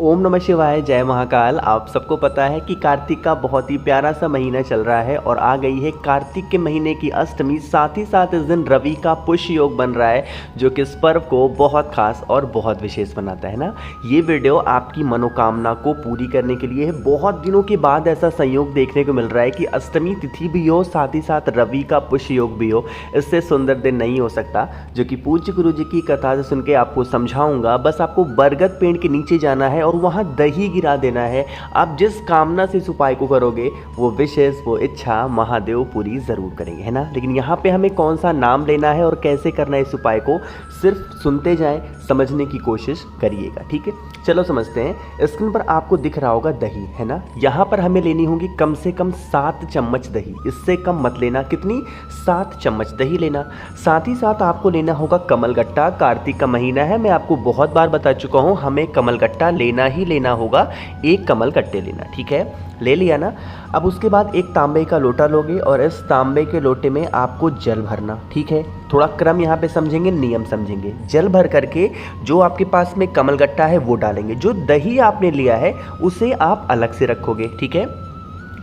ओम नमः शिवाय, जय महाकाल। आप सबको पता है कि कार्तिक का बहुत ही प्यारा सा महीना चल रहा है और आ गई है कार्तिक के महीने की अष्टमी। साथ ही साथ इस दिन रवि का पुष्य योग बन रहा है, जो कि इस पर्व को बहुत खास और बहुत विशेष बनाता है ना। ये वीडियो आपकी मनोकामना को पूरी करने के लिए है। बहुत दिनों के बाद ऐसा संयोग देखने को मिल रहा है कि अष्टमी तिथि भी हो, साथ ही साथ रवि का पुष्य योग भी हो। इससे सुंदर दिन नहीं हो सकता, जो कि पूज्य गुरु जी की कथा से सुन के आपको समझाऊंगा। बस आपको बरगद पेड़ के नीचे जाना है और वहाँ दही गिरा देना है। आप जिस कामना से इस उपाय को करोगे, वो विशेष, वो इच्छा महादेव पूरी ज़रूर करेंगे, है ना। लेकिन यहाँ पे हमें कौन सा नाम लेना है और कैसे करना है इस उपाय को, सिर्फ सुनते जाएं, समझने की कोशिश करिएगा, ठीक है। चलो समझते हैं। स्क्रीन पर आपको दिख रहा होगा दही, है ना। यहाँ पर हमें लेनी होगी कम से कम 7 चम्मच दही, इससे कम मत लेना। कितनी? 7 चम्मच दही लेना। साथ ही साथ आपको लेना होगा कमलगट्टा। कार्तिक का महीना है, मैं आपको बहुत बार बता चुका हूँ, हमें कमलगट्टा लेना ही लेना होगा। 1 कमलगट्टे लेना, ठीक है। ले लिया ना। अब उसके बाद एक तांबे का लोटा लोगे और इस तांबे के लोटे में आपको जल भरना, ठीक है। थोड़ा क्रम यहाँ पे समझेंगे, नियम समझेंगे। जल भर करके जो आपके पास में कमलगट्टा है वो डालेंगे। जो दही आपने लिया है उसे आप अलग से रखोगे, ठीक है।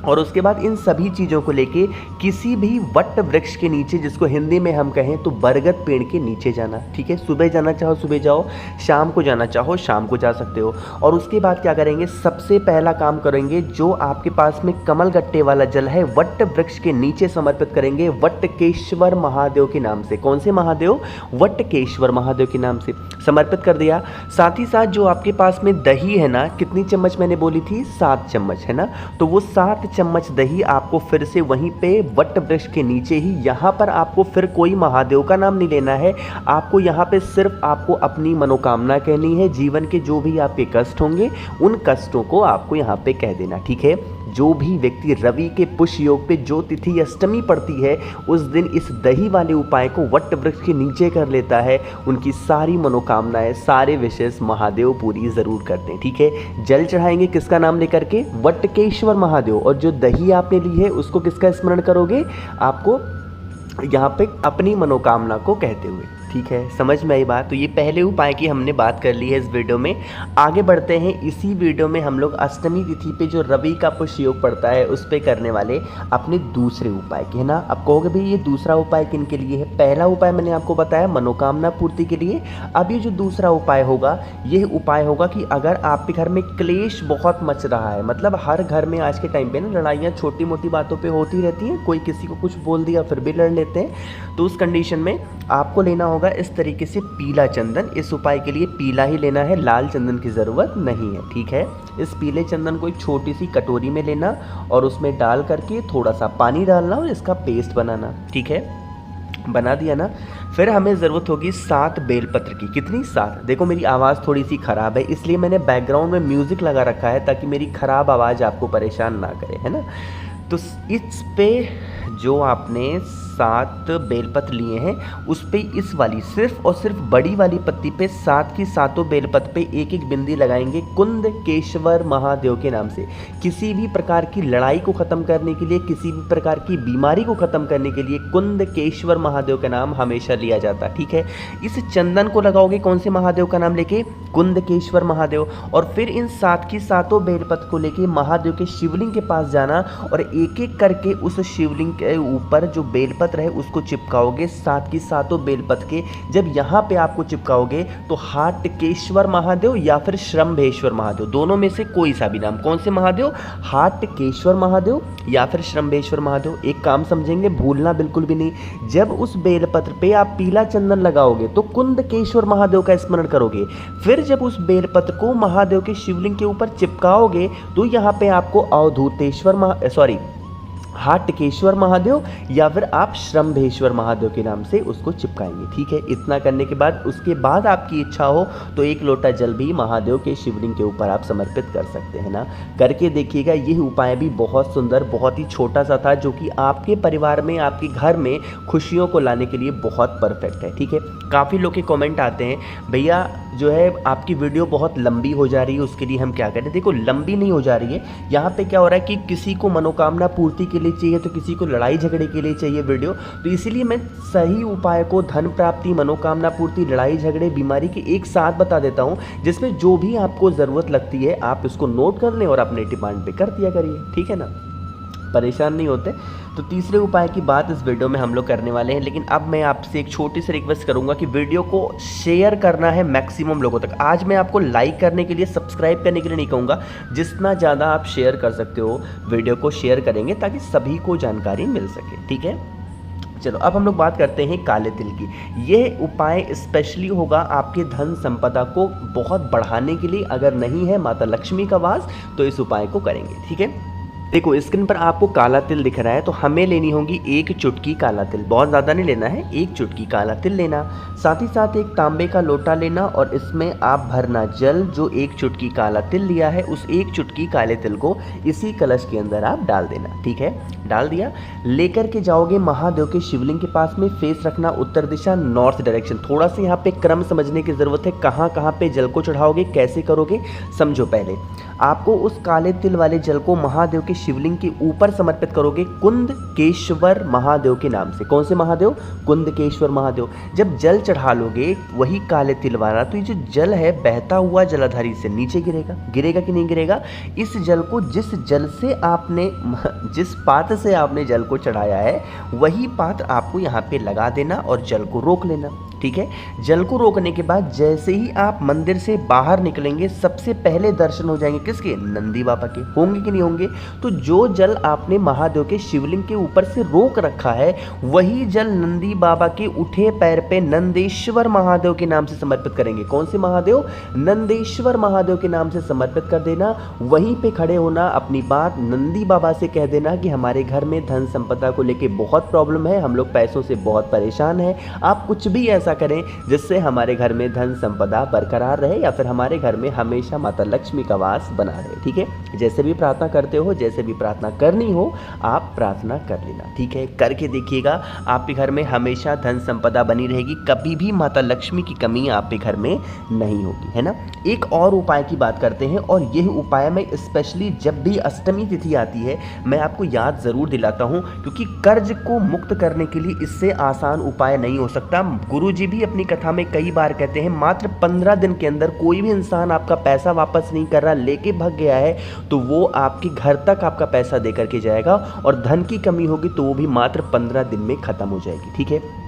और उसके बाद इन सभी चीज़ों को लेके किसी भी वट वृक्ष के नीचे, जिसको हिंदी में हम कहें तो बरगद पेड़ के नीचे जाना, ठीक है। सुबह जाना चाहो सुबह जाओ, शाम को जाना चाहो शाम को जा सकते हो। और उसके बाद क्या करेंगे, सबसे पहला काम करेंगे, जो आपके पास में कमलगट्टे वाला जल है वट वृक्ष के नीचे समर्पित करेंगे वटकेश्वर महादेव के नाम से। कौन से महादेव? वटकेश्वर महादेव के नाम से समर्पित कर दिया। साथ ही साथ जो आपके पास में दही है ना, कितनी चम्मच मैंने बोली थी? 7 चम्मच, है ना। तो वो 7 चम्मच दही आपको फिर से वहीं पे वट वृक्ष के नीचे ही, यहाँ पर आपको फिर कोई महादेव का नाम नहीं लेना है। आपको यहाँ पे सिर्फ आपको अपनी मनोकामना कहनी है। जीवन के जो भी आपके कष्ट होंगे, उन कष्टों को आपको यहाँ पे कह देना, ठीक है। जो भी व्यक्ति रवि के पुष्य योग पे जो तिथि अष्टमी पड़ती है, उस दिन इस दही वाले उपाय को वट वृक्ष के नीचे कर लेता है, उनकी सारी मनोकामनाएं, सारे विशेष महादेव पूरी जरूर करते हैं, ठीक है। जल चढ़ाएंगे किसका नाम लेकर के? वटकेश्वर महादेव। और जो दही आपने ली है उसको किसका स्मरण करोगे? आपको यहाँ पे अपनी मनोकामना को कहते हुए, ठीक है। समझ में आई बात? तो ये पहले उपाय की हमने बात कर ली है इस वीडियो में। आगे बढ़ते हैं। इसी वीडियो में हम लोग अष्टमी तिथि पे जो रवि का पुष्य योग पड़ता है उस पे करने वाले अपने दूसरे उपाय की, है ना। अब कहोगे भाई ये दूसरा उपाय किन के लिए है? पहला उपाय मैंने आपको बताया मनोकामना पूर्ति के लिए। अब ये जो दूसरा उपाय होगा, यह उपाय होगा कि अगर आपके घर में क्लेश बहुत मच रहा है, मतलब हर घर में आज के टाइम पे ना लड़ाइयाँ छोटी मोटी बातों पर होती रहती हैं, कोई किसी को कुछ बोल दिया फिर भी लड़ लेते हैं। तो उस कंडीशन में आपको लेना होगा इस तरीके से पीला चंदन। इस उपाय के लिए पीला ही लेना है, लाल चंदन की ज़रूरत नहीं है, ठीक है। इस पीले चंदन को एक छोटी सी कटोरी में लेना और उसमें डाल करके थोड़ा सा पानी डालना और इसका पेस्ट बनाना, ठीक है। बना दिया ना। फिर हमें ज़रूरत होगी 7 बेलपत्र की। कितनी? 7। देखो मेरी आवाज़ थोड़ी सी ख़राब है, इसलिए मैंने बैकग्राउंड में म्यूज़िक लगा रखा है ताकि मेरी ख़राब आवाज़ आपको परेशान ना करे, है ना। तो इस पे जो आपने 7 बेलपत्र लिए हैं, उस पे इस वाली सिर्फ और सिर्फ बड़ी वाली पत्ती पे 7 की 7 बेलपत्र पे एक एक बिंदी लगाएंगे कुंदकेश्वर महादेव के नाम से। किसी भी प्रकार की लड़ाई को ख़त्म करने के लिए, किसी भी प्रकार की बीमारी को ख़त्म करने के लिए कुंदकेश्वर महादेव का नाम हमेशा लिया जाता है, ठीक है। इस चंदन को लगाओगे कौन से महादेव का नाम लेके? कुंदकेश्वर महादेव। और फिर इन 7 की 7 बेलपत्र को लेके महादेव के शिवलिंग के पास जाना और एक एक करके उस शिवलिंग के ऊपर जो बेलपत्र है उसको चिपकाओगे। 7 की 7 बेलपत्र के जब यहाँ पे आपको चिपकाओगे तो हाटकेश्वर महादेव या फिर श्रम्भेश्वर महादेव, दोनों में से कोई सा भी नाम। कौन से महादेव? हाटकेश्वर महादेव या फिर श्रम्भेश्वर महादेव। एक काम समझेंगे, भूलना बिल्कुल भी नहीं। जब उस बेलपत्र पे आप पीला चंदन लगाओगे तो कुंदकेश्वर महादेव का स्मरण करोगे। फिर जब उस बेलपत्र को महादेव के शिवलिंग के ऊपर चिपकाओगे तो यहाँ पे आपको अवधूतेश्वर हाटकेश्वर महादेव या फिर आप श्रम्भेश्वर महादेव के नाम से उसको चिपकाएंगे, ठीक है। इतना करने के बाद उसके बाद आपकी इच्छा हो तो 1 लोटा जल भी महादेव के शिवलिंग के ऊपर आप समर्पित कर सकते हैं ना। करके देखिएगा। यह उपाय भी बहुत सुंदर, बहुत ही छोटा सा था, जो कि आपके परिवार में, आपके घर में खुशियों को लाने के लिए बहुत परफेक्ट है, ठीक है। काफ़ी लोग के कमेंट आते हैं, भैया जो है आपकी वीडियो बहुत लंबी हो जा रही है, उसके लिए हम क्या करें। देखो लंबी नहीं हो जा रही है, यहाँ पे क्या हो रहा है कि किसी को मनोकामना पूर्ति के लिए चाहिए तो किसी को लड़ाई झगड़े के लिए चाहिए वीडियो, तो इसीलिए मैं सही उपाय को धन प्राप्ति, मनोकामना पूर्ति, लड़ाई झगड़े, बीमारी के एक साथ बता देता हूँ, जिसमें जो भी आपको ज़रूरत लगती है आप इसको नोट कर लें और अपने डिमांड पे कर दिया करिए, ठीक है ना, परेशान नहीं होते। तो तीसरे उपाय की बात इस वीडियो में हम लोग करने वाले हैं, लेकिन अब मैं आपसे एक छोटी सी रिक्वेस्ट करूंगा कि वीडियो को शेयर करना है मैक्सिमम लोगों तक। आज मैं आपको लाइक करने के लिए, सब्सक्राइब करने के लिए नहीं कहूँगा, जितना ज़्यादा आप शेयर कर सकते हो वीडियो को शेयर करेंगे ताकि सभी को जानकारी मिल सके, ठीक है। चलो अब हम लोग बात करते हैं काले तिल की। यह उपाय स्पेशली होगा आपके धन संपदा को बहुत बढ़ाने के लिए। अगर नहीं है माता लक्ष्मी का वास तो इस उपाय को करेंगे, ठीक है। देखो स्क्रीन पर आपको काला तिल दिख रहा है, तो हमें लेनी होगी एक चुटकी काला तिल, बहुत ज़्यादा नहीं लेना है, एक चुटकी काला तिल लेना। साथ ही साथ एक तांबे का लोटा लेना और इसमें आप भरना जल। जो एक चुटकी काला तिल लिया है उस एक चुटकी काले तिल को इसी कलश के अंदर आप डाल देना, ठीक है। डाल दिया, लेकर के जाओगे महादेव के शिवलिंग के पास में, फेस रखना उत्तर दिशा, नॉर्थ डायरेक्शन। थोड़ा सा यहाँ पे क्रम समझने की ज़रूरत है, कहाँ कहाँ पे जल को चढ़ाओगे, कैसे करोगे, समझो। पहले आपको उस काले तिल वाले जल को महादेव के शिवलिंग के ऊपर समर्पित करोगे कुंदकेश्वर महादेव के नाम से। कौन से महादेव? कुंदकेश्वर महादेव। जब जल चढ़ा लोगे वही काले तिल वाला, तो ये जो जल है बहता हुआ जलाधारी से नीचे गिरेगा। गिरेगा कि नहीं गिरेगा? इस जल को जिस पात्र से आपने जल को चढ़ाया है वही पात्र आपको यहाँ पे लगा देना और जल को रोक लेना, ठीक है। जल को रोकने के बाद जैसे ही आप मंदिर से बाहर निकलेंगे सबसे पहले दर्शन हो जाएंगे किसके? नंदी बाबा के। होंगे कि नहीं होंगे? तो जो जल आपने महादेव के शिवलिंग के ऊपर से रोक रखा है वही जल नंदी बाबा के उठे पैर पे नंदेश्वर महादेव के नाम से समर्पित करेंगे। कौन से महादेव? नंदेश्वर महादेव के नाम से समर्पित कर देना। वहीं पे खड़े होना, अपनी बात नंदी बाबा से कह देना कि हमारे घर में धन संपदा को लेके बहुत प्रॉब्लम है, हम लोग पैसों से बहुत परेशान हैं, आप कुछ भी ऐसा करें जिससे हमारे घर में धन संपदा बरकरार रहे या फिर हमारे घर में हमेशा माता लक्ष्मी का वास बना रहे, ठीक है। जैसे भी प्रार्थना करते हो, जैसे भी प्रार्थना करनी हो आप प्रार्थना कर लेना, ठीक है। करके देखिएगा आपके घर में हमेशा धन संपदा बनी रहेगी, कभी भी माता लक्ष्मी की कमी आपके घर में नहीं होगी, है ना। एक और उपाय की बात करते हैं और यह उपाय मैं स्पेशली जब भी अष्टमी तिथि आती है मैं आपको याद जरूर दिलाता हूं, क्योंकि कर्ज को मुक्त करने के लिए इससे आसान उपाय नहीं हो सकता। गुरुजी भी अपनी कथा में कई बार कहते हैं मात्र 15 दिन के अंदर कोई भी इंसान आपका पैसा वापस नहीं कर रहा, लेके भाग गया है तो वो आपके घर तक आपका पैसा दे करके जाएगा, और धन की कमी होगी तो वो भी मात्र 15 दिन में खत्म हो जाएगी, ठीक है।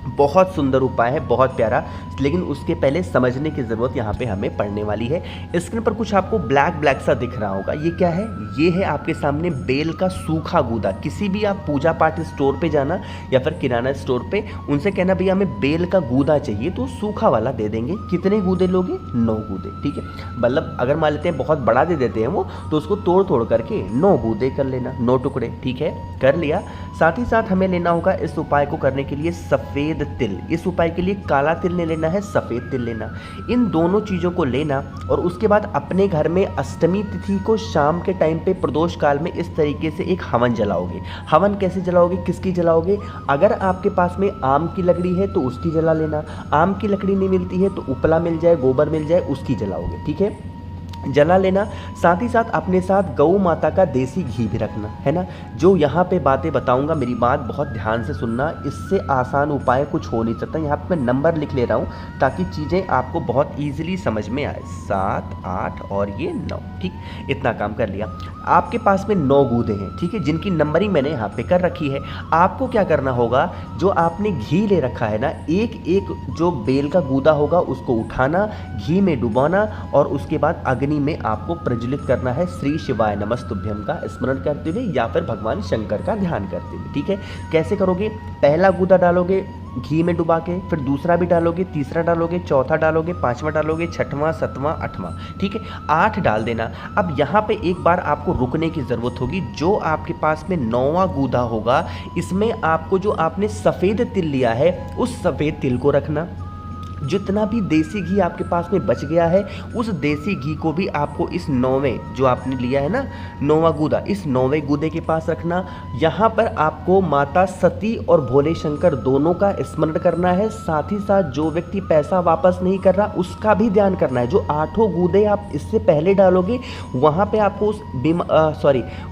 बहुत सुंदर उपाय है, बहुत प्यारा, लेकिन उसके पहले समझने की ज़रूरत यहाँ पे हमें पड़ने वाली है। स्क्रीन पर कुछ आपको ब्लैक सा दिख रहा होगा, ये क्या है? ये है आपके सामने बेल का सूखा गूदा। किसी भी आप पूजा पाठ स्टोर पे जाना या फिर किराना स्टोर पे, उनसे कहना भैया हमें बेल का गूदा चाहिए, तो सूखा वाला दे देंगे। कितने गूदे लोगे? 9 गूदे, ठीक है। मतलब अगर मान लेते हैं बहुत बड़ा दे देते हैं वो, तो उसको तोड़ करके 9 गूदे कर लेना, 9 टुकड़े, ठीक है, कर लिया। साथ ही साथ हमें लेना होगा इस उपाय को करने के लिए सफ़ेद तिल। इस उपाय के लिए काला तिल नहीं लेना है, सफ़ेद तिल लेना। इन दोनों चीज़ों को लेना और उसके बाद अपने घर में अष्टमी तिथि को शाम के टाइम पे प्रदोष काल में इस तरीके से एक हवन जलाओगे। हवन कैसे जलाओगे, किसकी जलाओगे? अगर आपके पास में आम की लकड़ी है तो उसकी जला लेना, आम की लकड़ी नहीं मिलती है तो उपला मिल जाए, गोबर मिल जाए, उसकी जलाओगे, ठीक है, जला लेना। साथ ही साथ अपने साथ गौ माता का देसी घी भी रखना, है ना। जो यहाँ पे बातें बताऊंगा मेरी बात बहुत ध्यान से सुनना, इससे आसान उपाय कुछ हो नहीं सकता। यहाँ पे मैं नंबर लिख ले रहा हूँ ताकि चीज़ें आपको बहुत ईजिली समझ में आए। 7, 8 और ये 9, ठीक, इतना काम कर लिया। आपके पास में 9 गूदे हैं, ठीक है, जिनकी नंबरिंग मैंने यहाँ पे कर रखी है। आपको क्या करना होगा, जो आपने घी ले रखा है ना, एक एक जो बेल का गूदा होगा उसको उठाना, घी में डुबाना और उसके बाद अग्नि में आपको प्रज्वलित करना है श्री शिवाय नमस्तुभ्यम का स्मरण करते हुए या फिर भगवान शंकर का ध्यान करते हुए, ठीक है। कैसे करोगे? पहला गूदा डालोगे घी में डुबा के, फिर दूसरा भी डालोगे, तीसरा डालोगे, चौथा डालोगे, 5वां डालोगे, 6वां, 7वां, 8वां, ठीक है, 8 डाल देना। अब यहाँ पे एक बार आपको रुकने की ज़रूरत होगी। जो आपके पास में 9वां गूदा होगा इसमें आपको जो आपने सफ़ेद तिल लिया है उस सफ़ेद तिल को रखना। जितना भी देसी घी आपके पास में बच गया है, उस देसी घी को भी आपको इस 9वें जो आपने लिया है ना, 9वां गूदा, इस 9वें गूदे के पास रखना। यहाँ पर आपको माता सती और भोले शंकर दोनों का स्मरण करना है। साथ ही साथ जो व्यक्ति पैसा वापस नहीं कर रहा उसका भी ध्यान करना है। जो 8 गूदे आप इससे पहले डालोगे वहाँ पे आपको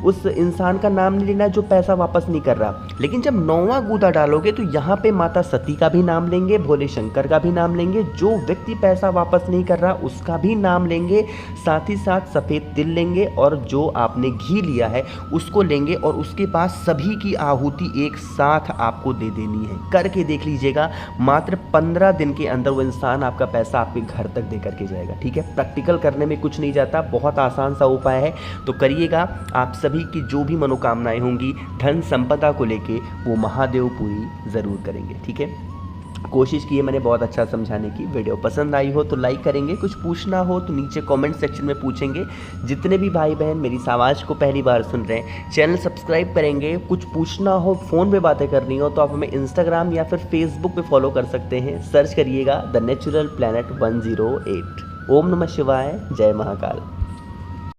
उस इंसान का नाम नहीं लेना है जो पैसा वापस नहीं कर रहा। लेकिन जब 9वां गूदा डालोगे तो यहाँ पे माता सती का भी नाम लेंगे, भोले शंकर का भी नाम लेंगे, जो व्यक्ति पैसा वापस नहीं कर रहा उसका भी नाम लेंगे। साथ ही साथ सफ़ेद तिल लेंगे और जो आपने घी लिया है उसको लेंगे और उसके बाद सभी की आहुति एक साथ आपको दे देनी है। करके देख लीजिएगा, मात्र 15 दिन के अंदर वो इंसान आपका पैसा आपके घर तक दे करके जाएगा। ठीक है, प्रैक्टिकल करने में कुछ नहीं जाता, बहुत आसान सा उपाय है, तो करिएगा। आप सभी की जो भी मनोकामनाएं होंगी धन संपदा को लेके वो महादेव पूरी ज़रूर करेंगे। ठीक है, कोशिश की है मैंने बहुत अच्छा समझाने की। वीडियो पसंद आई हो तो लाइक करेंगे, कुछ पूछना हो तो नीचे कमेंट सेक्शन में पूछेंगे। जितने भी भाई बहन मेरी इस आवाज़ को पहली बार सुन रहे हैं चैनल सब्सक्राइब करेंगे। कुछ पूछना हो, फ़ोन पे बातें करनी हो तो आप हमें इंस्टाग्राम या फिर फेसबुक पे फॉलो कर सकते हैं। सर्च करिएगा द नेचुरल प्लैनेट 108। ओम नमः शिवाय, जय महाकाल।